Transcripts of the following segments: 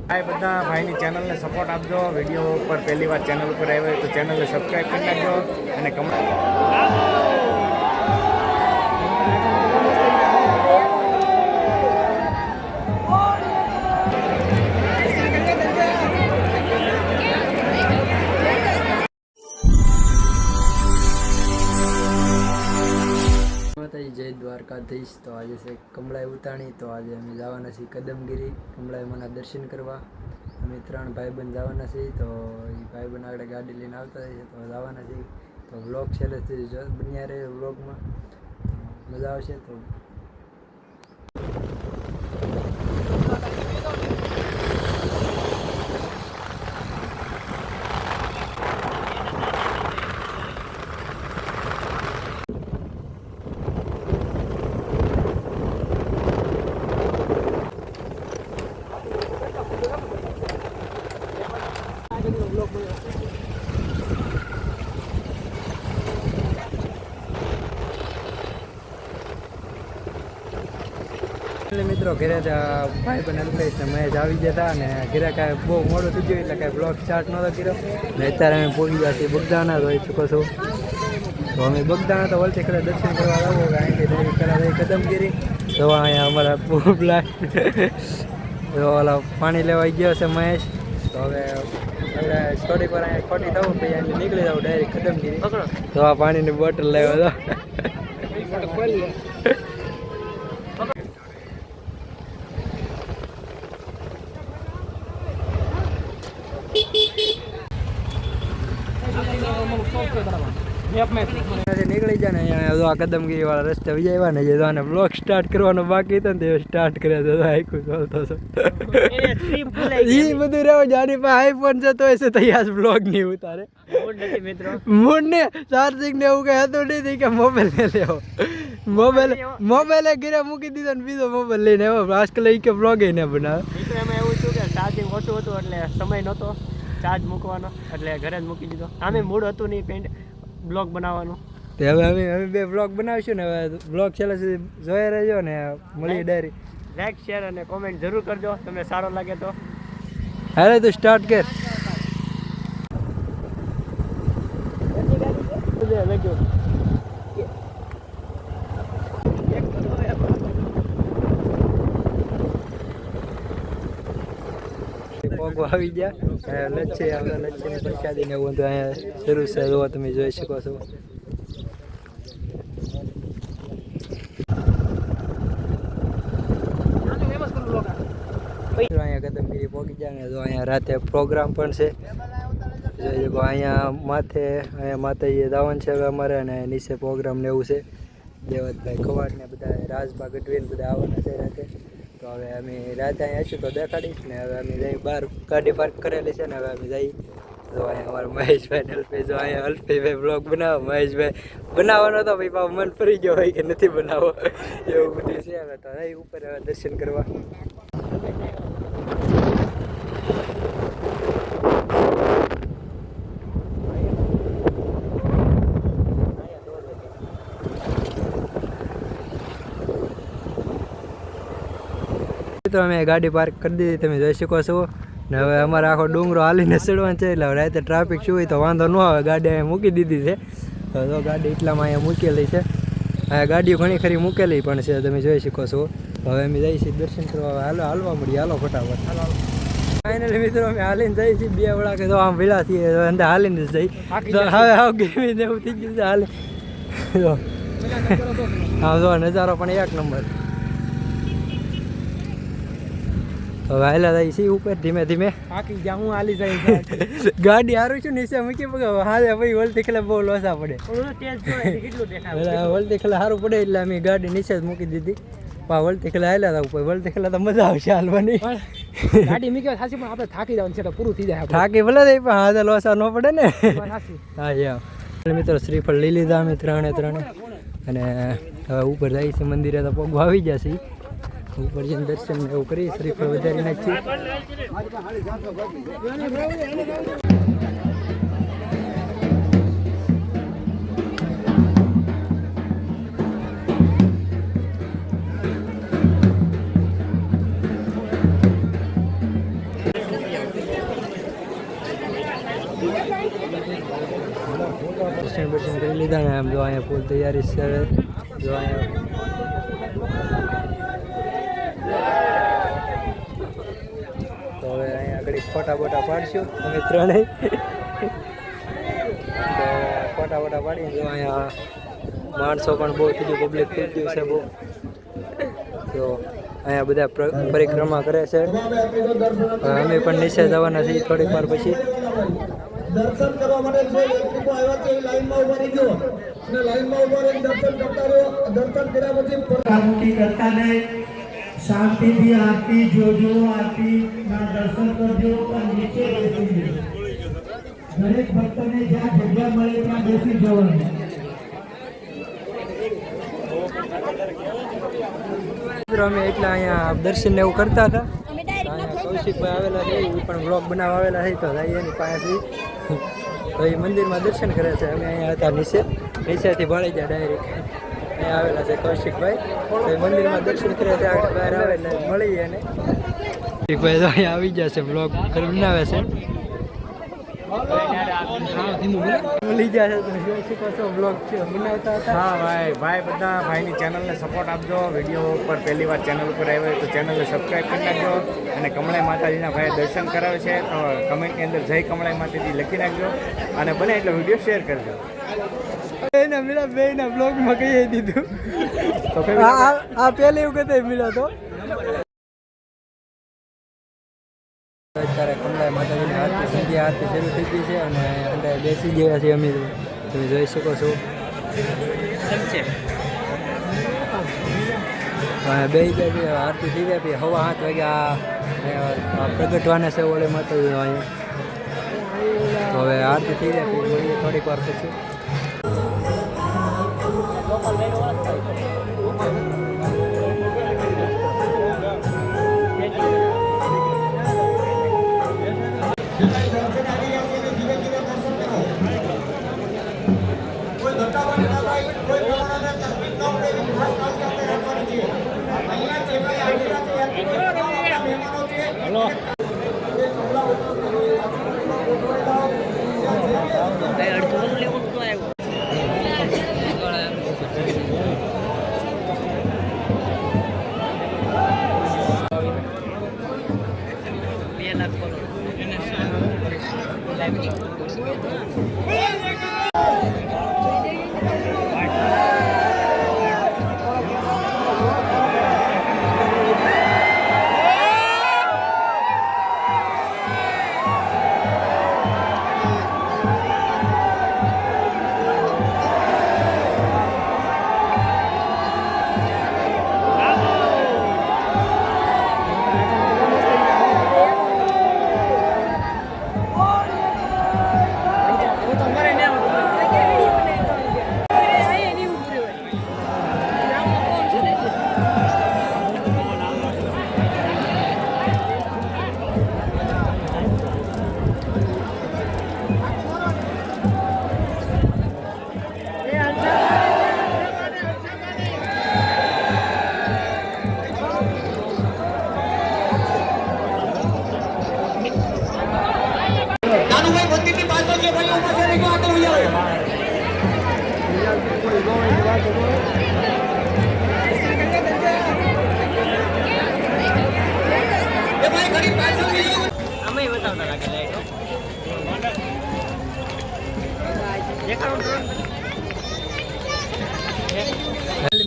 ભાઈ બધા ભાઈની ચેનલને સપોર્ટ આપજો. વિડીયો ઉપર પહેલી વાર ચેનલ ઉપર આવ્યો હોય તો ચેનલને સબસ્ક્રાઈબ કરી નાખજો અને જય દ્વારકાધીશ. તો આજે છે કમળાઈ ઉતાણી. તો આજે અમે જવાના છીએ કદમગીરી કમળાઈમાંના દર્શન કરવા. અમે 3 ભાઈબંધ જવાના છીએ. તો એ ભાઈબંધ આગળ ગાડી લઈને આવતા રહીએ તો જવાના છીએ. તો વ્લોગ છેલ્લેથી બન્યા રહે. વ્લોગમાં મજા આવશે. તો મિત્રો ઘરે ભાઈ બને અલ્પેશ ને મહેશ આવી ગયા હતા. અને ઘરે કાંઈ બહુ મોડું થઈ ગયું એટલે કાંઈ બ્લોગ સ્ટાર્ટ નહોતો કર્યો. ને અત્યારે અમે પહોંચી ગયા છીએ બગદાણા. જોઈ શકો છો. તો અમે બગદાણા તો વળતી ખરે દર્શન કરવા આવો. અહીંથી પહેલાં જઈ કદમગીરી. તો અહીંયા અમારા ઓલા પાણી લેવાઈ ગયો છે મહેશ. તો હવે થોડીક વાર અહીંયા ખોટી થવું પછી અહીં નીકળી જવું ડાયરેક્ટ કદમગીરી. તો આ પાણીની બોટલ લેવા તો નીકળી જાય ને અહીંયા કદમગીરી વાળા રસ્તે વિજયવા ને જે બ્લોગ સ્ટાર્ટ કરવાનો બાકી હતો ને તે સ્ટાર્ટ કર્યા તો આખું ચાલતો હતો. એ બધું રહેવા જાની પાસે આઈફોન જતો હોય છે તો યાર બ્લોગ નહીં ઉતારે. મૂડ ને ચાર્જિંગ ને એવું કઈ હતું નહીં કે મોબાઈલ ને લેવો. મોબાઈલ ઘરે મૂકી દીધો ને બીજો મોબાઈલ લઈને આવ્યો. આજકાલ એ કે બ્લોગ ને બનાવે. એમાં એવું થયું કે ચાર્જિંગ ઓછું હતું એટલે સમય નહોતો ચાર્જ મૂકવાનો એટલે ઘરે જ મૂકી દીધો. આમે મૂડ હતું નહીં પેન્ટ બ્લોગ બનાવવાનું. તે હવે અમે બે બ્લોગ બનાવીશું ને. હવે બ્લોગ છેલ્લે સુધી જોઈ રહેજો ને મળીએ ડાયરી. લાઈક શેર અને કોમેન્ટ જરૂર કરજો તમને સારો લાગે તો. હાલે તું સ્ટાર્ટ કર. પોગો આવી ગયા. લચ્છી આપણે લચ્છીની પ્રસાદી ને એવું બધું અહીંયા શરૂ છે. જો તમે જોઈ શકો છો. અહીંયા કદમગીરી પહોંચી જાય ને તો અહીંયા રાતે પ્રોગ્રામ પણ છે. જોઈ શકો અહીંયા માતાજીએ દાવન છે હવે અમારે. અને નીચે પ્રોગ્રામ ને એવું છે. દેવતભાઈ ખવાડ ને બધા રાજભા ગઢવી ને બધા આવવાના છે રાતે. તો હવે અમે રાતે અહીંયા આવીશું તો દેખાડીશ ને. હવે અમે જઈ બહાર ગાડી પાર્ક કરેલી છે ને હવે અમે જઈ. તો અહીંયા અમારા મહેશભાઈ ને અલ્પેશ. જો અહીંયા અલ્પેશભાઈ બ્લોગ બનાવો. મહેશભાઈ બનાવવાનો તો ભાઈ પાછો મન ફરી ગયો હોય કે નથી બનાવો એવું બધું છે. હવે તો અહીં ઉપર હવે દર્શન કરવા. તો અમે ગાડી પાર્ક કરી દીધી તમે જોઈ શકો છો. ને હવે અમારે આખો ડુંગરો હાલીને ચડવાનું છે એટલે રાતે ટ્રાફિક શું હોય તો વાંધો ન આવે. ગાડી અહીંયા મૂકી દીધી છે. તો ગાડી એટલામાં અહીંયા મૂકેલી છે. અહીંયા ગાડીઓ ઘણી ખરી મૂકેલી પણ છે તમે જોઈ શકો છો. હવે અમે જઈએ છીએ દર્શન કરવા. હાલવા મળીએ. હાલો ફટાફટ. ફાઇનલી મિત્રો અમે હાલીને જઈએ છીએ. 2 વળાકે તો આમ વેલા છીએ અંદર હાલીને જ જઈ. હવે આવ ગેમી ને એવું થઈ ગયું છે હાલે. હા જો નજારો પણ એક નંબર. હવે હાલા જાય છે ઉપર ધીમે ધીમે. આખી જ્યાં હું હાલી જાય ગાડી હારું છું નીચે મૂકી પગાવ. હા ભાઈ વળતી ખેલા બહુ લોસા પડે. વળતી ખેલા સારું પડે એટલે અમે ગાડી નીચે જ મૂકી દીધી. વળતી ખેલા હાલ્યા હતા ઉપર. વળતી ખેલા તો મજા આવશે હાલવાની. ગાડી મૂકી થાકી પણ આપણે થાકી જવાનું છે પૂરું થઈ જાય. થાકી ભલે થઈ પણ હા લોસા ન પડે ને. હા યા મિત્રો શ્રીફળ લઈ લીધા અમે ત્રણે. અને હવે ઉપર જાય છે મંદિરે તો પગ આવી જશે. ઉપર જઈને દર્શન એવું કરી શ્રીફળ વધારી નાખીએ. લીધા ને આમ જો અહીંયા ફૂલ તૈયારી છે હવે જો અહીંયા તો હવે અહીંયા આગળ ફોટા બોટા પાડશું અમે ત્રણેય તો ફોટા બોટા પાડીને જો અહીંયા માણસો પણ બહુ થઈ ગયું પબ્લિક થઈ ગયું છે બહુ તો અહીંયા બધા પરિક્રમા કરે છે અમે પણ નીચે જવાના છીએ થોડીક વાર પછી દર્શન કરવા માટે જે લોકો આવ્યા છે એ લાઈનમાં ઉભા રહી ગયો અને લાઈનમાં ઉભા રહીને દર્શન કરતા રહ્યો દર્શન કર્યા પછી આરતી કરતા નહીં શાંતિથી આરતી જોજો આરતી ના દર્શન કરજો અને નીચે બેસી જજો દરેક ભક્તને જ્યાં જગ્યા મળે ત્યાં બેસી જવાનું અમે એટલા અહીંયા દર્શન ને એવું કરતા હતા અહીંયા કૌશિકભાઈ આવેલા છે એ પણ બ્લોગ બનાવવા આવેલા છે તો જઈએ એની પાસેથી તો એ મંદિરમાં દર્શન કરે છે અમે અહીંયા હતા નીચેથી ભળી ગયા ડાયરેક્ટ અહીંયા આવેલા છે કૌશિકભાઈ તો એ મંદિરમાં દર્શન કરે છે આગળ બહાર આવે એટલે મળીએ એને કૌશિકભાઈ તો અહીંયા આવી ગયા છે બ્લોગ બનાવે છે ભૂલી ગયા છે તમે જોઈ શકો છો બ્લોગ બનાવતા હતા હા ભાઈ બધા ભાઈની ચેનલને સપોર્ટ આપજો. વિડીયો ઉપર પહેલી વાર ચેનલ ઉપર આવ્યો હોય તો ચેનલને સબસ્ક્રાઈબ કરી નાખજો. અને કમળાઈ માતાજીના ભાઈ દર્શન કરાવે છે તો કમેન્ટની અંદર જય કમળાઈ માતાજી લખી નાખજો અને બને એટલે વિડીયો શેર કરજો. એના મેળા બેના બ્લોગમાં કહી દીધું તો આ પહેલી વખત મળ્યો તો અત્યારે કમળાઈ માતાજીની આરતી સંધ્યા આરતી શરૂ થઈ ગઈ છે અને અંદર બેસી ગયા છીએ અમે તમે જોઈ શકો છો બે ગયા છે આરતી થઈ ગયા પછી 7:30 વાગ્યા પ્રગટવાના છે ઓલે માતાજી અહીંયા તો હવે આરતી થઈ ગયા પછી મળીએ થોડીક વાર પછી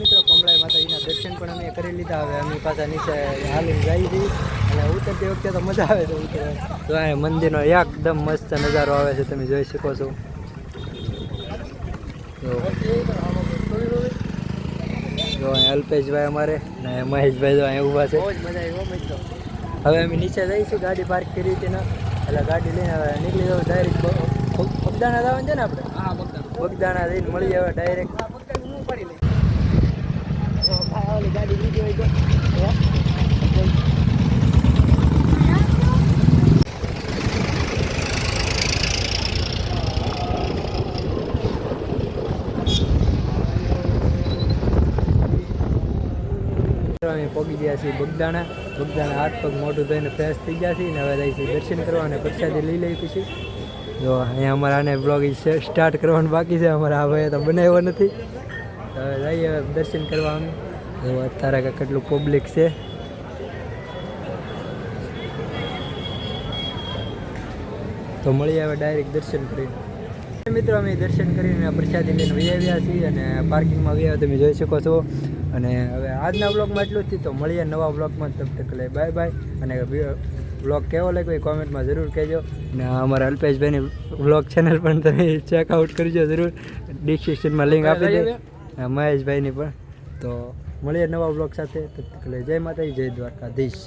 મિત્રો કમળાઈ માતાજીના દર્શન પણ અમે કરી લીધા. હવે અમે પાછા નીચે હાલીને જઈ છીએ અને ઉતરતી વખતે તો મજા આવે છે ઉતરવા. તો આ મંદિરનો એકદમ મસ્ત નજારો આવે છે, તમે જોઈ શકો છો. જો અહીંયા અલ્પેશભાઈ અમારે ને મહેશભાઈ જો અહીંયા ઊભા છે. હવે અમે નીચે જઈશું, ગાડી પાર્ક કરી હતી ને એટલે ગાડી લઈને હવે નીકળી જવું ડાયરેક્ટ બગદાણા જવાનું છે ને આપણે. હા, બગદાણા જઈને મળી આવે ડાયરેક્ટ. ગાડી લીધી હોય તો અમે પહોંચી ગયા છીએ બગદાણા હાથ પગ મોઢું ધોઈને ફ્રેશ થઈ ગયા છીએ ને હવે જઈએ છીએ દર્શન કરવા અને પ્રસાદી લઈ લઈ પછી જો અહીંયા અમારે આને બ્લોગ સ્ટાર્ટ કરવાનું બાકી છે. અમારે આ ભાઈ તો બનાવ્યો નથી. તો જઈએ હવે દર્શન કરવા અમે. જો અત્યારે કે કેટલું પબ્લિક છે. તો મળીએ હવે ડાયરેક્ટ દર્શન કરીને. મિત્રો અમે દર્શન કરીને પ્રસાદી લઈને વહી આવ્યા છીએ અને પાર્કિંગમાં વહી આવ્યા તમે જોઈ શકો છો. અને હવે આજના બ્લોગમાં એટલું જ થયું. તો મળીએ નવા બ્લોગમાં. તબ તક લે બાય બાય. અને બ્લોગ કેવો લાગ્યો એ કોમેન્ટમાં જરૂર કહેજો. અને અમારા અલ્પેશભાઈની બ્લોગ ચેનલ પણ તમે ચેકઆઉટ કરજો જરૂર. ડિસ્ક્રિપ્શનમાં લિંક આપી દે મહેશભાઈની પણ. તો મળીએ નવા બ્લોગ સાથે. તબ તક લે જય માતાજી, જય દ્વારકાધીશ.